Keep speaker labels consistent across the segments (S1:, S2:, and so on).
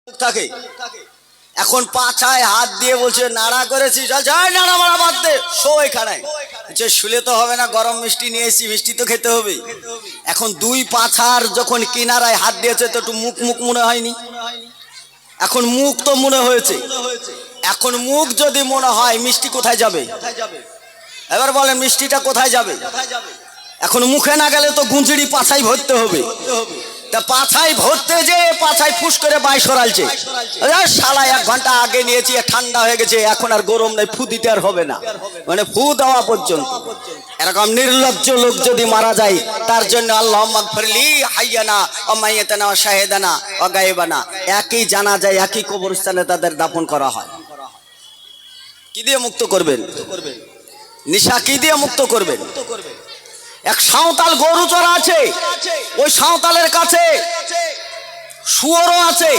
S1: থাকে এখন পাছায় হাত দিয়ে বলছে নাড়া করেছিস, যাই নাড়া মারা বাদ দে, শো এখানে। শুলে তো হবে না, গরম মিষ্টি নিয়ে এসেছি, মিষ্টি তো খেতে হবে। এখন দুই পাছার যখন কিনারায় হাত দিয়েছে তো একটু মুখ মুখ মনে হয়নি, এখন মুখ তো মনে হয়েছে। এখন মুখ যদি মনে হয় মিষ্টি কোথায় যাবে, এবার বলেন মিষ্টিটা কোথায় যাবে? এখন মুখে না গেলে তো গুঞ্জড়ি পাছায় ভরতে হবে। তা পাছায় ভরতে যে পাছায় ফুস করে বাই সরালছে, শালা 1 ঘন্টা আগে নিয়েছি, ঠান্ডা হয়ে গেছে, এখন আর গরম নাই, ফু দিতে আর হবে না, মানে ফু দেওয়া পর্যন্ত। এরকম নির্লজ্জ লোক যদি মারা যায়, তার জন্য আল্লাহুম্মা গফিরলি হাইয়ানা ওয়া মাইয়াতানা ওয়া শাহিদানা ওয়া গায়বানা, একই জানা যায়, একই কবরস্থানে তাদের দাফন করা হয়। কি দিয়ে মুক্ত করবেন? নিশা কি দিয়ে মুক্ত করবেন? এক সাঁওতাল গরু চড়া আছে, ওই সাঁওতালের কাছে শুয়োরও আছে,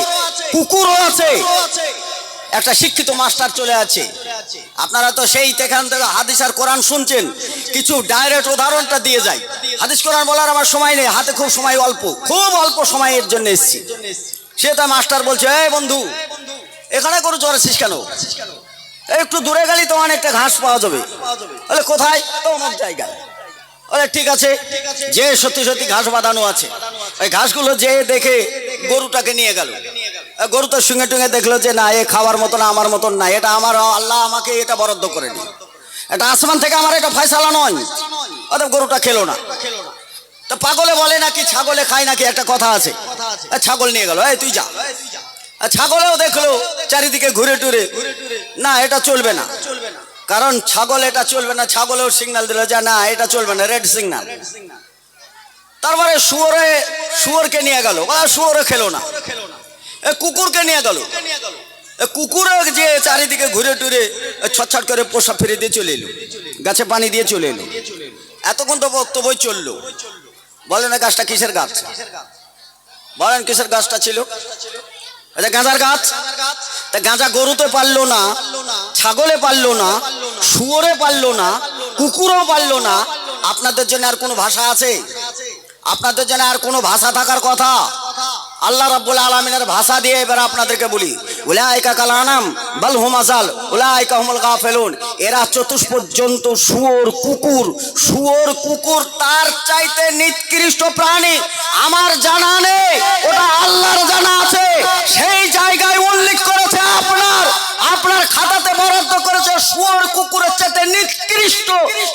S1: কুকুরও আছে। একটা শিক্ষিত মাস্টার চলে আছে। আপনারা তো সেই এখান থেকে হাদিস আর কোরআন শুনছেন, কিছু ডাইরেক্ট উদাহরণটা দিয়ে যায়। হাদিস কোরআন বলার আমার সময় নেই, হাতে খুব সময় অল্প, খুব অল্প সময়ের জন্য এসেছি। সেটা মাস্টার বলছে, এই বন্ধু, এখানে গরু চড়াচ্ছিস কেন? একটু দূরে গেলি তো অনেকটা ঘাস পাওয়া যাবে। বলে কোথায়? তো অনেক জায়গায়। বলে ঠিক আছে, যে সত্যি সত্যি ঘাস বাঁধানো আছে, ওই ঘাসগুলো যে দেখে গরুটাকে নিয়ে গেল। গরু তো সঙ্গে টুঙ্গে দেখলো যে না, এ খাওয়ার মতন আমার মতন না, এটা আমার, আল্লাহ আমাকে এটা বরাদ্দ করে নি, এটা আসমান থেকে আমার এটা ফয়সালা নয়। অতএব গরুটা খেলো না। তো পাগলে বলে নাকি ছাগলে খায় নাকি, একটা কথা আছে। ছাগল নিয়ে গেল, এই তুই যা। ছাগলেও দেখলো চারিদিকে ঘুরে টুরে, না এটা চলবে না, কারণ ছাগল এটা চলবে না। ছাগলেও সিগন্যাল দিল যে না এটা চলবে না, রেড সিগন্যাল। তারপরে শুয়োরকে নিয়ে গেল, শুয়োরে খেলো না। কুকুরকে নিয়ে গেল, কুকুরে যে চারিদিকে ঘুরে টুরে ছটছট করে পোষা ফিরে দিয়ে চলে এলো, গাছে পানি দিয়ে চলে এলো। এতক্ষণ তো বক্তব্যই চললো। বলেন না গাছটা কিসের গাছ? বলেন কিসের গাছটা ছিল? গাঁজার গাছ। তা গাঁজা গরুতে পারলো না, ছাগলে পারলো না, শুয়োরে পারলো না, কুকুরও পারলো না। আপনাদের জন্য আর কোনো ভাষা আছে? আপনাদের জন্য আর কোনো ভাষা থাকার কথা? আল্লাহ রাব্বুল আলামিনের ভাষা দিয়ে এবার আপনাদেরকে বলি, উলাইকা কাল আনাম বাল হুম আযাল উলাইকা হুমুল গাফিলুন। এরা চতুষ্পর্যন্ত শুয়োর কুকুর তার চাইতে নিকৃষ্ট প্রাণী। আমার জানা নেই, ওটা আল্লাহর জানা আছে। সেই জায়গায় উল্লেখ করেছে, আপনার খাতাতে বরাদ্দ করেছে, শুয়োর কুকুরের চাইতে নিকৃষ্ট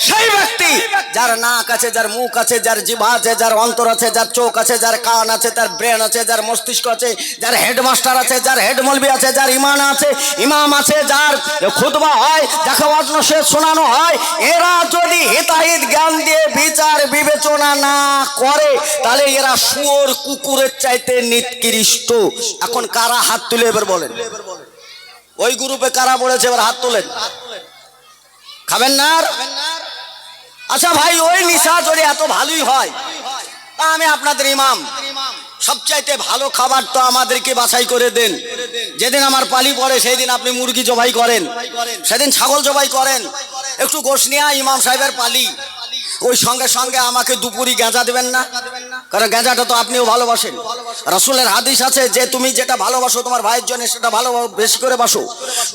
S1: সেই ব্যক্তি যার নাক আছে, যার মুখ আছে, যার জিহ্বা আছে, যার অন্তর আছে, যার চোখ আছে, যার কান আছে, যার ব্রেন আছে, যার মস্তিষ্ক আছে, যার হেডমাস্টার আছে, যার হেড মৌলবি আছে, যার ইমাম আছে, যার খুতবা হয়, যাকে ওয়াজ নসিহত শোনানো হয়। এরা যদি হিতাহিত জ্ঞান দিয়ে বিচার বিবেচনা না করে, তাহলে এরা শুয়োর কুকুরের চাইতে নিকৃষ্ট। এখন কারা হাত তুলে এবার বলেন? ওই গ্রুপে কারা পড়েছে? এবার হাত তোলেন। খাবেন না? আচ্ছা ভাই, ওই নিশা যদি এত ভালোই হয়, আমি আপনাদের ইমাম, সবচাইতে ভালো খাবার তো আমাদেরকে বাছাই করে দেন। যেদিন আমার পালি পড়ে সেই দিন আপনি মুরগি জবাই করেন, সেদিন ছাগল জবাই করেন, একটু গোশ নিয়ে ইমাম সাহেবের পালি, ওই সঙ্গে সঙ্গে আমাকে দুপুরি গাঁজা দেবেন না? কারণ গাঁজাটা তো আপনিও ভালোবাসেন। রাসূলের হাদিস আছে যে তুমি যেটা ভালোবাসো তোমার ভাইয়ের জন্য সেটা ভালো বেশি করে বাসো।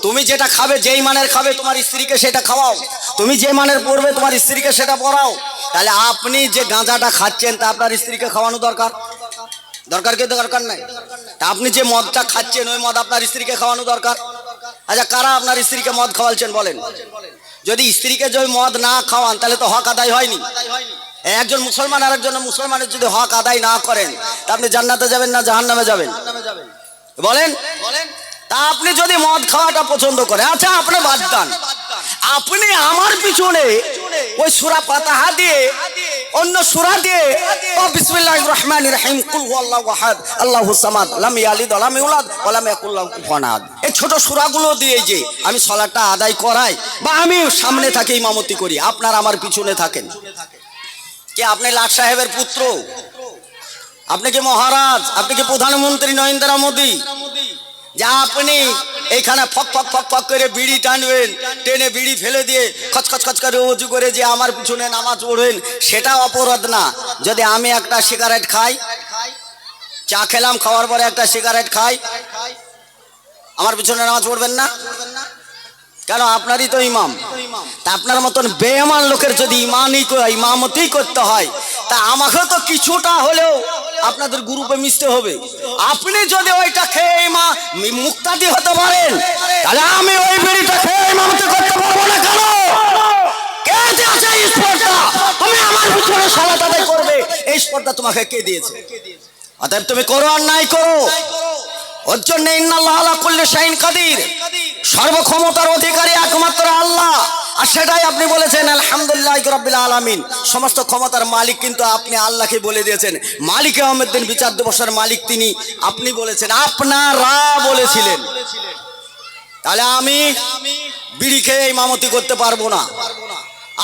S1: তুমি যেটা খাবে, যেই মানের খাবে তোমার স্ত্রীকে সেটা খাওয়াও। তুমি যে মানের পড়বে তোমার স্ত্রীকে সেটা পড়াও। তাহলে আপনি যে গাঁজাটা খাচ্ছেন তা আপনার স্ত্রীকে খাওয়ানো দরকার? দরকার কি দরকার নাই? তা আপনি যে মদটা খাচ্ছেন ওই মদ আপনার স্ত্রীকে খাওয়ানো দরকার? আচ্ছা, কারা আপনার স্ত্রীকে মদ খাওয়াচ্ছেন বলেন? যদি স্ত্রীকে যদি মদ না খাওয়ান তাহলে তো হক আদায় হয়নি। একজন মুসলমান আর একজন মুসলমানের যদি হক আদায় না করেন, তা আপনি জান্নাতে যাবেন না জাহান্নামে যাবেন? বলেন। তা আপনি যদি মদ খাওয়াটা পছন্দ করে, আচ্ছা আপনি বাদ দেন, আপনি আমার পিছনে ওই সূরা ফাতিহা দিয়ে অন্য সূরা দিয়ে ও বিসমিল্লাহির রহমানির রহিম কুল হুয়াল্লাহু আহাদ আল্লাহুস সামাদ লাম ইয়ালিদ ওয়া লাম ইউলাদ ওয়া লাম ইয়াকুল লাহু কুফুয়ান আহাদ, এই ছোট সূরাগুলো দিয়ে যে আমি সালাতটা আদায় করাই বা আমি সামনে থাকি ইমামতি করি, আপনার আমার পিছনে থাকেন। কে আপনি? লাট সাহেবের পুত্র? আপনি কি মহারাজ? আপনি কি প্রধানমন্ত্রী নরেন্দ্র মোদী? যা আপনি এইখানে ফক ফক ফক ফক করে বিড়ি টানবেন, টেনে বিড়ি ফেলে দিয়ে খচখচ খচ করে উজু করে যে আমার পিছনে নামাজ পড়বেন, সেটা অপরাধ না। যদি আমি একটা সিগারেট খাই, চা খেলাম, খাওয়ার পরে একটা সিগারেট খাই, আমার পিছনে নামাজ পড়বেন না কেন? আপনারই তো ইমাম। তা আপনার মতন বেঈমান লোকের যদি ইমামতি করতে হয়, তা আমাকে তো কিছুটা হলেও আপনাদের গ্রুপে মিশতে হবে। আপনি যদি ওইটা খেয়ে মুক্তাদি হতে পারেন, তাহলে আমি ওই বিড়িটা খেয়ে ইমামতি করতে পারবো না। কেন? কে দিয়েছে এই স্পর্ধা? তুমি আমার পিছনে সালাত আদায় করবে, এই স্পর্ধা তোমাকে কে দিয়েছে? অতএব তুমি করো আর নাই করো, ওর জন্য ইন্নাল্লাহ আলা কুল্লি শাইইন কাদির, সর্বক্ষমতার অধিকারী একমাত্র আল্লাহ। আর সেটাই আপনি বলেছেন আলহামদুলিল্লাহি রাব্বিল আলামিন, সমস্ত ক্ষমতার মালিক কিন্তু আপনি আল্লাহকে বলে দিয়েছেন। মালিক ইয়াউমিদ্দিন, বিচার দিবসের মালিক তিনি, আপনি বলেছেন, আপনারা বলেছিলেন। তাহলে আমি বিড়ি খেয়ে ইমামতি করতে পারবো না।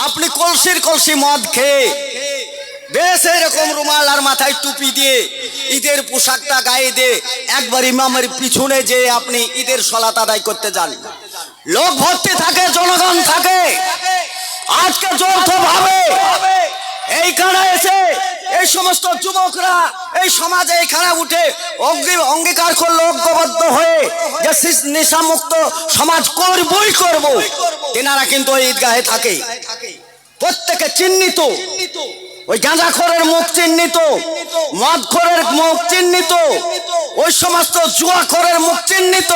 S1: আপনি কলসির কলসি মদ খেয়ে বেশ এরকম রুমাল আর মাথায় টুপি দিয়ে ঈদের পোশাকটা গায়ে দিয়ে একবার ইমামের পিছনে যে আপনি ঈদের সালাত আদায় করতে যান, লোক ভর্তি থাকে, জনগণ থাকে। আজকে যৌথভাবে এইখানে এসে এই সমস্ত যুবকরা এই সমাজে এখানে উঠে অঙ্গীকার করলো ঐক্যবদ্ধ হয়ে যে নেশামুক্ত সমাজ করবই করব। তেনারা কিন্তু ওই ঈদগাহে থাকে, প্রত্যেকে চিহ্নিত। ওই গাঁজাখোরের মুখ চিহ্নিত, মদখোরের মুখ চিহ্নিত, ওই সমস্ত জুয়াখোরের মুখ চিহ্নিত।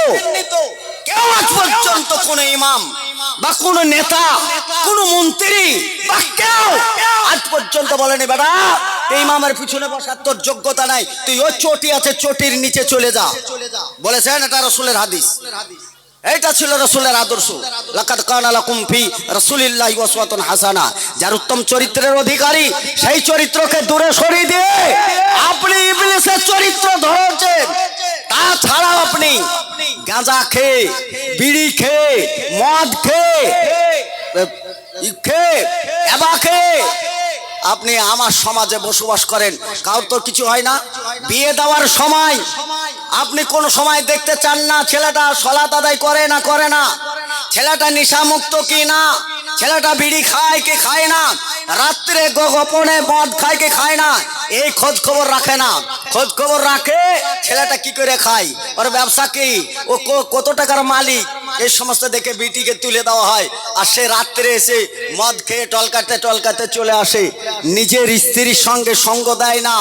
S1: কেউ আজ পর্যন্ত কোন ইমাম বা কোন নেতা, কোন মন্ত্রী বা কেউ আজ পর্যন্ত বলেনি, বেটা এই ইমামের পিছনে বসার তোর যোগ্যতা নাই, তুই ওই চটি আছে চটির নিচে চলে যা। বলেছেন? এটা রাসূলের হাদিস, এইটা ছিল রাসূলের আদর্শ। লাকাদ কানা লাকুম ফি রাসূলিল্লাহি উসওয়াতুন হাসানা। যার উত্তম চরিত্রের অধিকারী, সেই চরিত্রকে দূরে সরিয়ে দিয়ে আপনি ইবলিসের চরিত্র ধরেছেন। তাছাড়া আপনি গাঁজা খেয়ে, বিড়ি খেয়ে, মদ খেয়ে, এবা খেয়ে আপনি আমার সমাজে বসবাস করেন। কারোর তো কিছু হয় না। বিয়ে দেওয়ার সময় আপনি কোন সময় দেখতে চান না ছেলেটা সালাত আদায় করে না করে না, ছেলেটা নেশামুক্ত কি না, ছেলেটা বিড়ি খায় কি খায় না, রাত্রে গোপনে মদ খায় কি খায় না, এই খোঁজ খবর রাখে না। খোঁজ খবর রাখে ছেলেটা কি করে খায়, ওর ব্যবসা কি, ও কত টাকার মালিক, এই সমস্ত দেখে বিটিকে তুলে দেওয়া হয়। আর সে রাত্রে এসে মদ খেয়ে টলকাতে টলকাতে চলে আসে। নিজের স্ত্রীর সঙ্গে সঙ্গ দেয় না,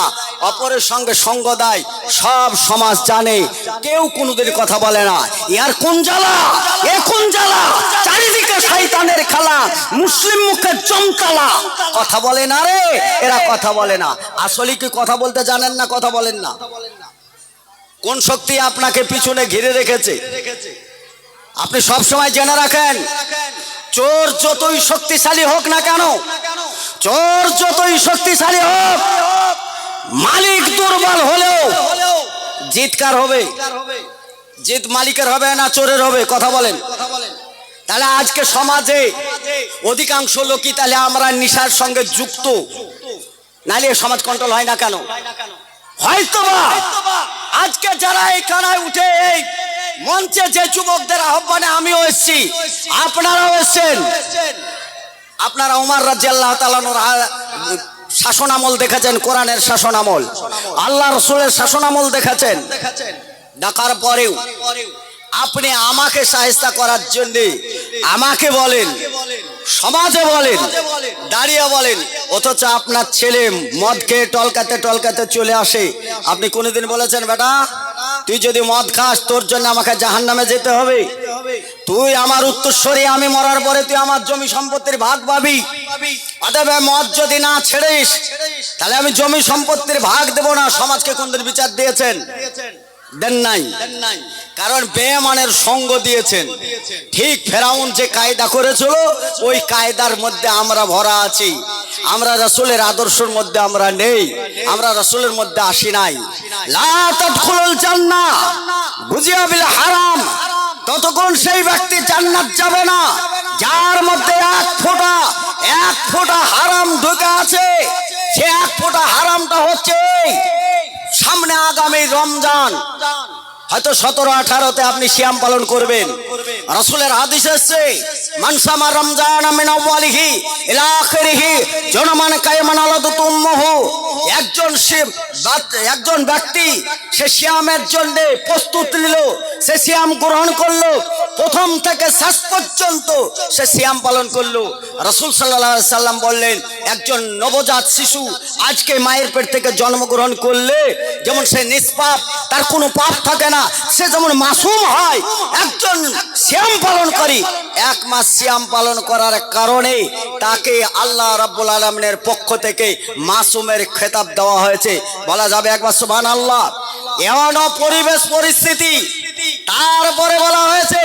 S1: অপরের সঙ্গে সঙ্গ দেয়। সব সমাজ জানে, কেউ কোনোদিন কথা বলে না। ইয়ার কোন জ্বালা, এ কোন জ্বালা, চারিদিকে শয়তানের খেলা, মুসলিম মুখে চমকালা। কথা বলে না রে, এরা কথা বলে না। আসলে কি কথা বলতে জানেন না, কথা বলেন না। কোন শক্তি আপনাকে পিছনে ঘিরে রেখেছে আপনি সব সময় জেনে রাখেন। চোর যতই শক্তিশালী হোক না কেন, চোর যতই শক্তিশালী হোক, মালিক দুর্বল হলেও জিতকার হবে। জিত মালিকের হবে না চোরের হবে। কথা বলেন। তাহলে আজকে সমাজে অধিকাংশ লোকই তাহলে আমরা নেশার সঙ্গে যুক্ত, নাহলে সমাজ কন্ট্রোল হয় না কেন? হয়তোবা আজকে যারা এখানে উঠে এই মঞ্চে যে যুবকদের আহ্বানে আমিও এসেছি, আপনারাও এসেছেন। আপনারা ওমর রাদিয়াল্লাহু তাআলা শাসন আমল দেখেছেন, কোরআনের শাসন আমল, আল্লাহ রাসূলের শাসন আমল দেখেছেন। ডাকার পরেও আপনি আমাকে সাহায্য করার জন্য আমাকে বলেন, সমাজে বলেন, দাঁড়িয়ে বলেন, অথচ আপনার ছেলে মদ খেয়ে টলকাতে টলকাতে চলে আসে। আপনি কোনোদিন বলেছেন, বেটা তুই যদি মদ খাস তোর জন্য আমাকে জাহান্নামে যেতে হবে, তুই আমার উত্তরসূরি, আমি মরার পরে তুই আমার জমি সম্পত্তির ভাগ পাবি, অতএব মদ যদি না ছেড়িস তাহলে আমি জমি সম্পত্তির ভাগ দেব না। সমাজকে কোনদিন বিচার দিয়েছেন? দেন নাই। কারণ বেঈমানের সঙ্গ দিয়েছেন। ঠিক ফেরাউন যে কায়দা করেছিল ওই কায়দার মধ্যে আমরা ভরা আছি। আমরা রাসূলের আদর্শের মধ্যে আমরা নেই, আমরা রাসূলের মধ্যে আসি নাই। লা তাদখুলুল জান্নাহ গুজিয়া বিল হারাম, ততক্ষণ সেই ব্যক্তি জান্নাত যাবে না যার মধ্যে এক ফোঁটা হারাম ঢুকে আছে। সে এক ফোঁটা হারামটা হচ্ছে সামনে আগামী রমজান। হয়তো 17-18-তে আপনি সিয়াম পালন করবেন। রাসূলের হাদিস এসেছে, মান সামা রমজান মিন আউয়ালিহি ইলা আখিরিহি জনমান কায়মান আলাদতু উম্মুহু। একজন ব্যক্তি সে সিয়ামের জন্য প্রস্তুত নিল, সে সিয়াম গ্রহণ করলো, প্রথম থেকে শেষ পর্যন্ত সে সিয়াম পালন করলো। রাসূল সাল্লাল্লাহু আলাইহি সাল্লাম বললেন, একজন নবজাত শিশু আজকে মায়ের পেট থেকে জন্মগ্রহণ করলে যেমন সে নিষ্পাপ, তার কোনো পাপ থাকে না, সে যেমন মাসুম হয়, একজন সিয়াম পালন করি 1 মাস সিয়াম পালন করার কারণে তাকে আল্লাহ রাব্বুল আলামিনের পক্ষ থেকে মাসুমের খেতাব দেওয়া হয়েছে। বলা যাবে একবার সুবহানাল্লাহ। এমন পরিবেশ পরিস্থিতি, তারপরে বলা হয়েছে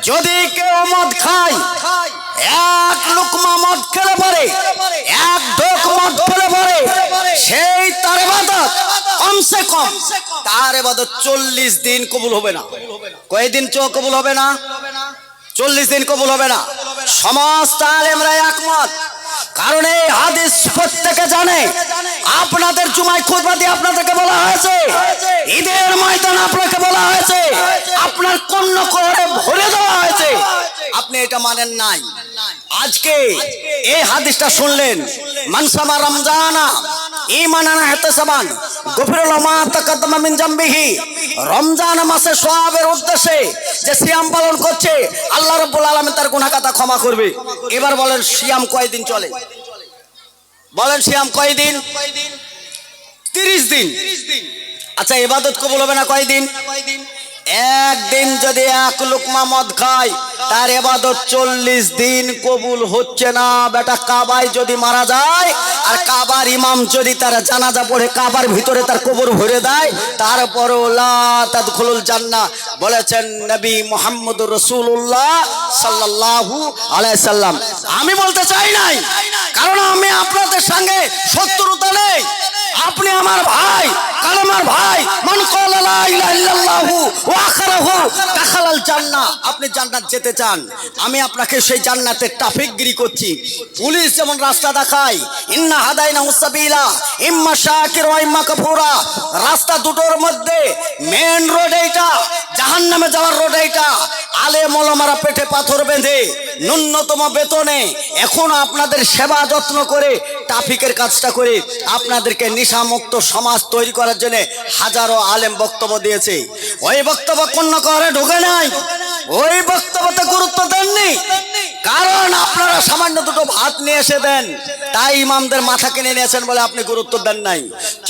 S1: যদি কেউ মদ খায়, 1 লুকমা মদ খেলে পরে, 1 ঢোক মদ খেলে পরে, সেই তার ইবাদত কমসে কম তার ইবাদত 40 দিন কবুল হবে না। কয়দিন কবুল হবে না? 40 দিন কবুল হবে না। সমস্ত আলেমরা একমত। কারণ এই হাদিস প্রত্যেকে জানে। আপনাদের জুমায় খুতবা দিয়ে আপনাদেরকে বলা হয়েছে, ঈদের ময়দান আপনাকে বলা হয়েছে, আপনার কর্ণ করে ভরে দেওয়া হয়েছে, আপনি এটা মানেন নাই। আজকে এই হাদিসটা শুনলেন, মান সামা রমজানা ঈমানান ইহতিসাবান গুফিরা লাহু মা তাকাদ্দামা মিন জামবিহি। রমজান মাসে সওয়াবের উদ্দেশ্যে যে সিয়াম পালন করছে, আল্লাহ রাব্বুল আলামিন তার গুনাহ খাতা ক্ষমা করবে। এবার বলেন সিয়াম কয়দিন চলে? বলেন সিয়াম কয়দিন? 30 দিন। আচ্ছা, ইবাদত কবুল হবে না কয়দিন? একদিন যদি 1 লুকমা মদ খায়, তার ইবাদত 40 দিন কবুল হচ্ছে না। বেটা কাবায় যদি মারা যায় আর কাবার ইমাম যদি তার জানাজা পড়ে কাবার ভিতরে তার কবর ভরে দেয়, তারপরও লা তাদখুলুল জান্নাহ বলেছেন নবী মুহাম্মদুর রাসূলুল্লাহ সাল্লাল্লাহু আলাইহি সাল্লাম। আমি বলতে চাই নাই, কারণ আমি আপনাদের সঙ্গে শত্রুতা নেই। আপনি আমার ভাই, কালেমার ভাই। মান ক্বালা লা ইলাহা ইল্লাল্লাহু ওয়া আখরাহু দাখালাল জান্নাহ। আপনি জান্নাত যেতে চান, আমি আপনাকে সেই জান্নাতের ট্রাফিকগিরি করছি। পুলিশ যেমন রাস্তা দেখায়, ইন্না হাদাইনাহুস সাবিলা ইম্মা শাকির ওয়া ইম্মা কাফুরা, রাস্তা দুটোর মধ্যে মেন রোড এইটা, জাহান্নামে যাওয়ার রোড এইটা। আলেম ওলামারা পেটে পাথর বেঁধে ন্যূনতম বেতনে এখন আপনাদের সেবা যত্ন করে ট্রাফিকের কাজটা করে আপনাদেরকে নেশামুক্ত সমাজ তৈরি করার জন্য হাজারো আলেম বক্তব্য দিয়েছে। ওই বক্তব্য কোন করে ঢোকে নাই, ওই বক্তব্যতে গুরুত্ব দেননি। কারণ আপনারা সামান্য দুটো ভাত নিয়ে এসে দেন, তাই ইমামদের মাথা কিনে নিয়েছেন বলে আপনি গুরুত্ব দেন নাই।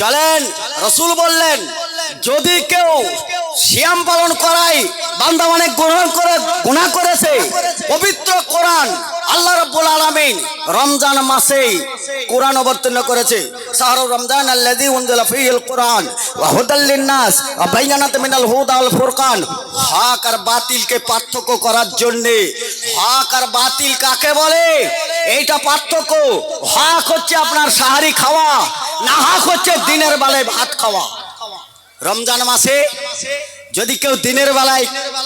S1: চলেন, রাসূল বললেন যদি কেউ সিয়াম পালন করায় বান্দা অনেক গুনাহ করেছে। পবিত্র কোরআন আল্লাহ রাব্বুল আলামিন রমজান মাসে কোরআন অবতীর্ণ করেছে। শাহরু রমজান আল্লাযী উনজিলা ফীহিল কোরআন ওয়া হুদাল লিন-নাস ওয়া বাইয়িনাতিন মিনাল হুদা ওয়াল ফুরকান। হক আর বাতিলকে পার্থক্য করার জন্য। হক আর বাতিল কাকে বলে এইটা পার্থক্য। হক হচ্ছে আপনার সাহারি খাওয়া, না হক হচ্ছে দিনের বেলায় ভাত খাওয়া। রমজান মাসে যদি কেউ দিনের বেলায়